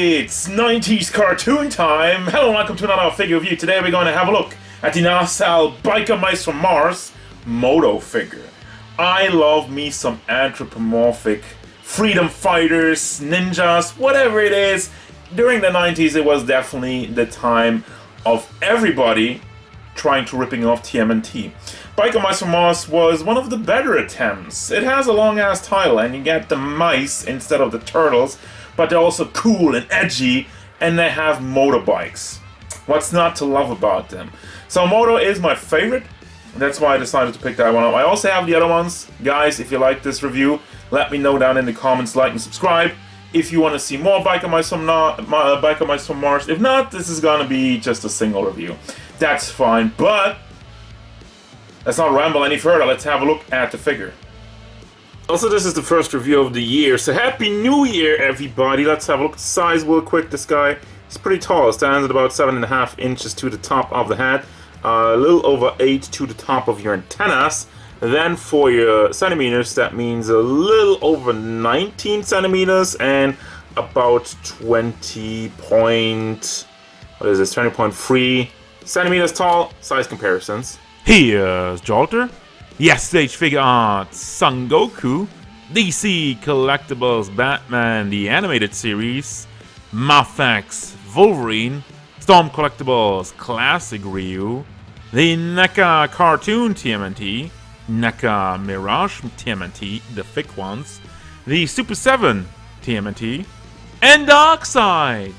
It's 90s cartoon time! Hello and welcome to another figure review. Today we're going to have a look at the Nacelle bikermicefrommars Modo figure. I love me some anthropomorphic freedom fighters, ninjas, whatever it is. During the 90s it was definitely the time of everybody trying to ripping off TMNT. bikermicefrommars was one of the better attempts. It has a long ass title and you get the mice instead of the turtles, but they're also cool and edgy and they have motorbikes. What's not to love about them? So Modo is my favorite. That's why I decided to pick that one up. I also have the other ones. Guys, if you like this review, let me know down in the comments, like and subscribe. If you want to see more bikermicefrommars. If not, this is gonna be just a single review. That's fine, but let's not ramble any further. Let's have a look at the figure. Also, this is the first review of the year, so Happy New Year, everybody. Let's have a look at the size real quick. This guy is pretty tall. It stands at about 7.5 inches to the top of the head, a little over 8 to the top of your antennas. Then for your centimeters, that means a little over 19 centimeters and about 20.3 centimeters tall. Size comparisons. Here's Jolter. Yes, Stage Figure Arts, Son Goku, DC Collectibles Batman the Animated Series, Mafex Wolverine, Storm Collectibles Classic Ryu, the NECA Cartoon TMNT, NECA Mirage TMNT, the thick ones, the Super 7 TMNT, and Darkseid.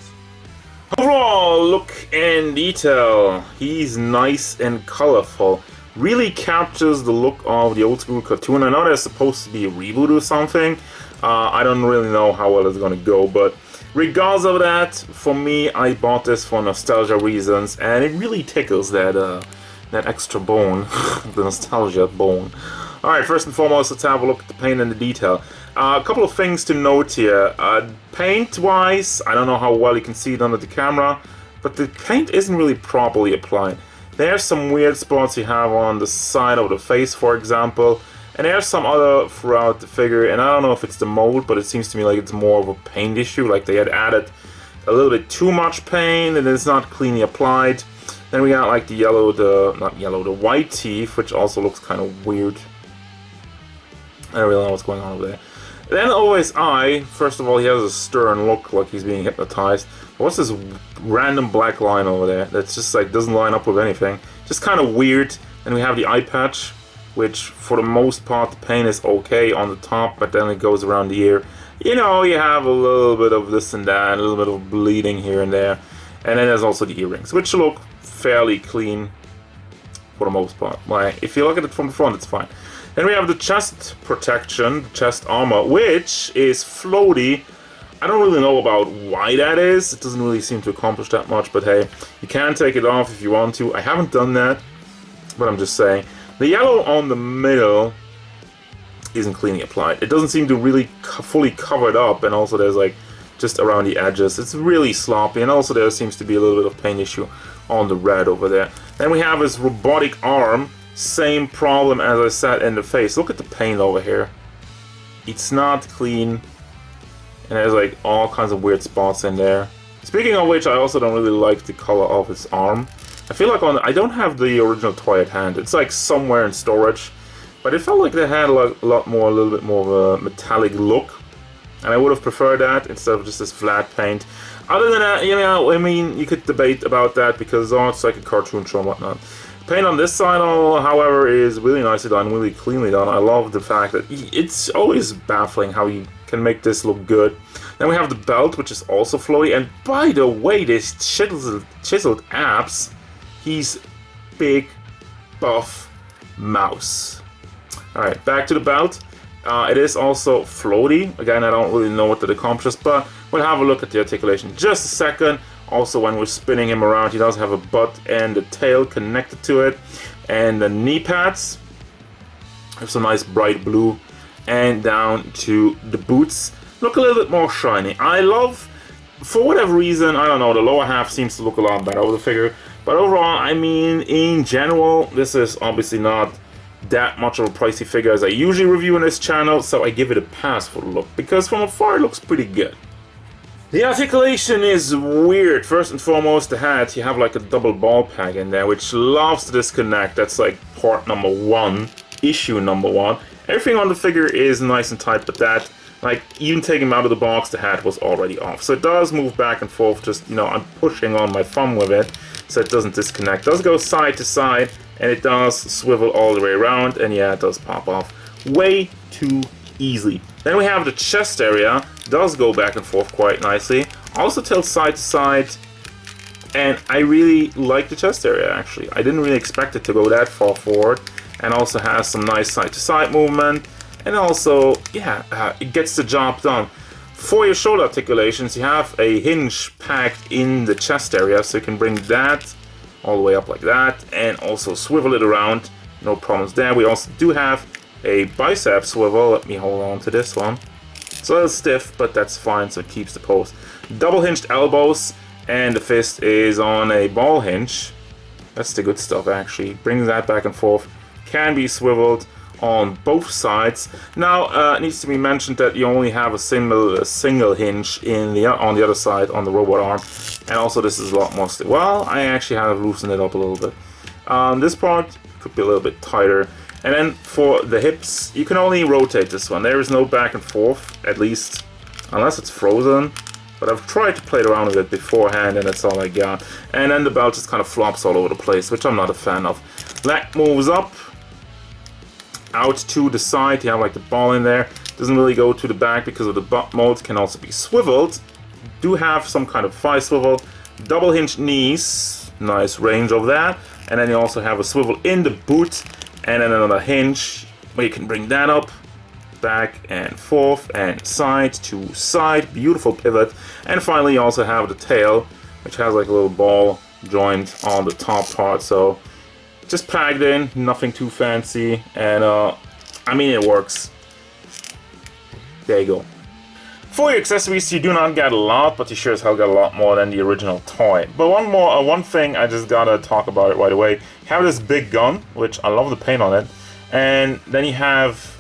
Overall, look and detail. He's nice and colorful. Really captures the look of the old school cartoon. I know there's supposed to be a reboot or something. I don't really know how well it's gonna go, but regardless of that, for me, I bought this for nostalgia reasons, and it really tickles that that extra bone, the nostalgia bone. All right, first and foremost, let's have a look at the paint and the detail. A couple of things to note here. Paint-wise, I don't know how well you can see it under the camera, but the paint isn't really properly applied. There's some weird spots you have on the side of the face, for example, and there's some other throughout the figure, and I don't know if it's the mold, but it seems to me like it's more of a paint issue, like they had added a little bit too much paint and it's not cleanly applied. Then we got like the yellow, the white teeth, which also looks kind of weird. I don't really know what's going on over there. Then over his eye, first of all, he has a stern look like he's being hypnotized. What's this random black line over there that's just like doesn't line up with anything? Just kind of weird. Then we have the eye patch, which for the most part the paint is okay on the top, but then it goes around the ear. You know, you have a little bit of this and that, a little bit of bleeding here and there. And then there's also the earrings, which look fairly clean for the most part. Like, if you look at it from the front, it's fine. Then we have the chest protection, the chest armor, which is floaty. I don't really know about why that is. It doesn't really seem to accomplish that much, but hey, you can take it off if you want to. I haven't done that, but I'm just saying. The yellow on the middle isn't cleanly applied. It doesn't seem to really fully cover it up, and also there's like just around the edges. It's really sloppy, and also there seems to be a little bit of paint issue on the red over there. Then we have his robotic arm. Same problem as I said in the face. Look at the paint over here. It's not clean. And there's like all kinds of weird spots in there. Speaking of which, I also don't really like the color of his arm. I feel like I don't have the original toy at hand. It's like somewhere in storage. But it felt like they had a little bit more of a metallic look. And I would have preferred that instead of just this flat paint. Other than that, you know, I mean, you could debate about that because it's like a cartoon show and whatnot. Paint on this side, however, is really nicely done, really cleanly done. I love the fact that it's always baffling how you can make this look good. Then we have the belt, which is also floaty. And by the way, this chiseled abs, he's big, buff mouse. Alright, back to the belt. It is also floaty. Again, I don't really know what that accomplishes, but we'll have a look at the articulation in just a second. Also, when we're spinning him around, he does have a butt and a tail connected to it. And the knee pads have some nice bright blue. And down to the boots, look a little bit more shiny. I love, for whatever reason, I don't know, the lower half seems to look a lot better with the figure. But overall, I mean, in general, this is obviously not that much of a pricey figure as I usually review on this channel, so I give it a pass for the look, because from afar it looks pretty good. The articulation is weird. First and foremost, the hat, you have like a double ball peg in there, which loves to disconnect. That's like part number one, issue number one. Everything on the figure is nice and tight, but that, like, even taking him out of the box, the hat was already off. So it does move back and forth, just, you know, I'm pushing on my thumb with it, so it doesn't disconnect. It does go side to side, and it does swivel all the way around, and yeah, it does pop off way too easily. Then we have the chest area, does go back and forth quite nicely, also tilts side to side, and I really like the chest area actually. I didn't really expect it to go that far forward, and also has some nice side to side movement, and also, yeah, it gets the job done. For your shoulder articulations, you have a hinge packed in the chest area, so you can bring that all the way up like that, and also swivel it around, no problems there. We also do have a bicep swivel. Let me hold on to this one. It's a little stiff, but that's fine, so it keeps the pose. Double hinged elbows, and the fist is on a ball hinge. That's the good stuff actually. Brings that back and forth. Can be swiveled on both sides. Now, it needs to be mentioned that you only have a single hinge on the other side on the robot arm, and also this is a lot more stiff. Well, I actually have loosened it up a little bit. This part could be a little bit tighter. And then for the hips, you can only rotate this one. There is no back and forth, at least, unless it's frozen. But I've tried to play around with it beforehand, and that's all I got. And then the belt just kind of flops all over the place, which I'm not a fan of. Leg moves up, out to the side. You have like the ball in there. Doesn't really go to the back because of the butt mode. Can also be swiveled. Do have some kind of thigh swivel. Double hinged knees. Nice range of that. And then you also have a swivel in the boot. And then another hinge where you can bring that up, back and forth, and side to side. Beautiful pivot. And finally you also have the tail, which has like a little ball joint on the top part. So just packed in, nothing too fancy. And I mean, it works. There you go. For your accessories, you do not get a lot, but you sure as hell got a lot more than the original toy. But one thing I just gotta talk about it right away. You have this big gun, which I love the paint on it, and then you have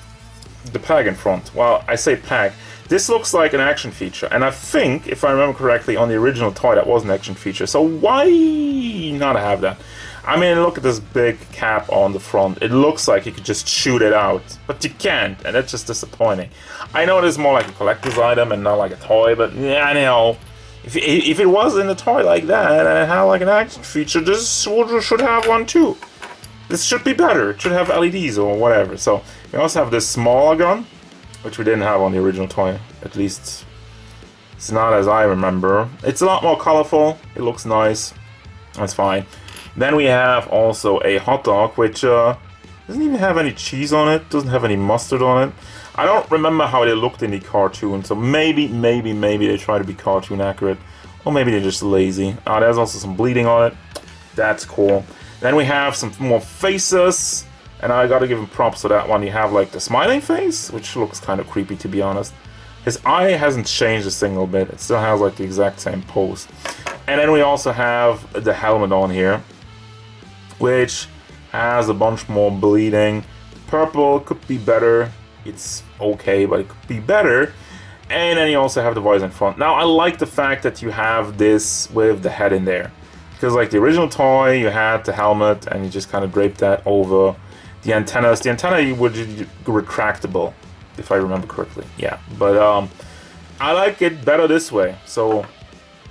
the peg in front. Well, I say peg. This looks like an action feature, and I think, if I remember correctly, on the original toy that was an action feature. So why not have that? I mean, look at this big cap on the front. It looks like you could just shoot it out, but you can't, and that's just disappointing. I know it's more like a collector's item and not like a toy, but yeah, I know. If it was in a toy like that and it had like an action feature, this should have one too. This should be better. It should have LEDs or whatever. So we also have this smaller gun, which we didn't have on the original toy. At least it's not as I remember. It's a lot more colorful. It looks nice. That's fine. Then we have also a hot dog, which doesn't even have any cheese on it, doesn't have any mustard on it. I don't remember how they looked in the cartoon, so maybe they try to be cartoon accurate, or maybe they're just lazy. There's also some bleeding on it. That's cool. Then we have some more faces, and I gotta give him props for that one. You have like the smiling face, which looks kind of creepy to be honest. His eye hasn't changed a single bit. It still has like the exact same pose. And then we also have the helmet on here, which has a bunch more bleeding. Purple could be better. It's okay, but it could be better. And then you also have the visor in front. Now, I like the fact that you have this with the head in there. Because like the original toy, you had the helmet and you just kind of draped that over the antennas. The antenna would be retractable, if I remember correctly. Yeah, but I like it better this way. So,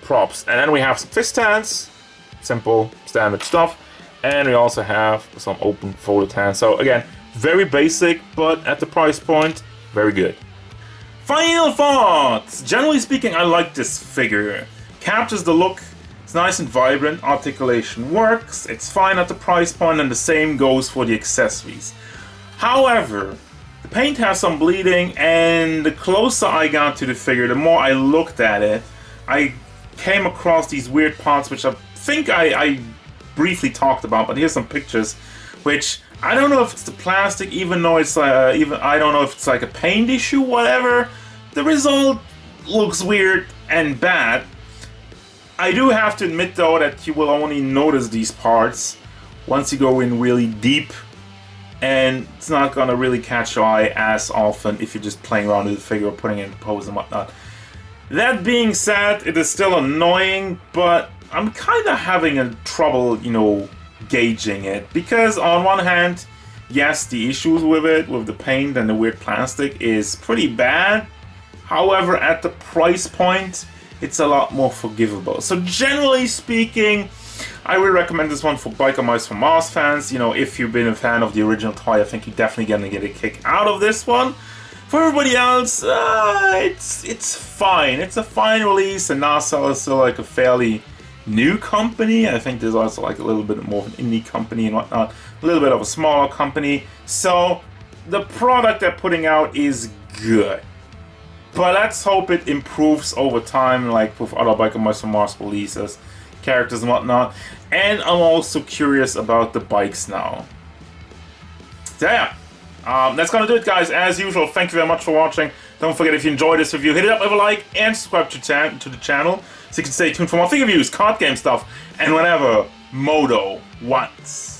props. And then we have some fist hands. Simple, standard stuff. And we also have some open folded hands. So again, very basic, but at the price point, very good. Final thoughts! Generally speaking, I like this figure. Captures the look, it's nice and vibrant, articulation works, it's fine at the price point, and the same goes for the accessories. However, the paint has some bleeding, and the closer I got to the figure, the more I looked at it, I came across these weird parts which I think I briefly talked about, but here's some pictures, which I don't know if it's the plastic, even though it's I don't know if it's like a paint issue, whatever. The result looks weird and bad. I do have to admit though that you will only notice these parts once you go in really deep, and it's not gonna really catch your eye as often if you're just playing around with the figure or putting it in pose and whatnot. That being said, it is still annoying, but I'm kind of having a trouble, you know, gauging it. Because on one hand, yes, the issues with it, with the paint and the weird plastic, is pretty bad. However, at the price point, it's a lot more forgivable. So generally speaking, I would recommend this one for bikermicefrommars fans. You know, if you've been a fan of the original toy, I think you're definitely gonna get a kick out of this one. For everybody else, it's fine. It's a fine release, and Nacelle is still like a fairly new company. I think there's also like a little bit more of an indie company and whatnot, a little bit of a smaller company. So the product they're putting out is good. But let's hope it improves over time, like with other bikermicefrommars releases, characters and whatnot. And I'm also curious about the bikes now. So yeah, that's gonna do it, guys. As usual, thank you very much for watching. Don't forget, if you enjoyed this review, hit it up with a like and subscribe to the channel so you can stay tuned for more figure reviews, card game stuff, and whatever Modo wants.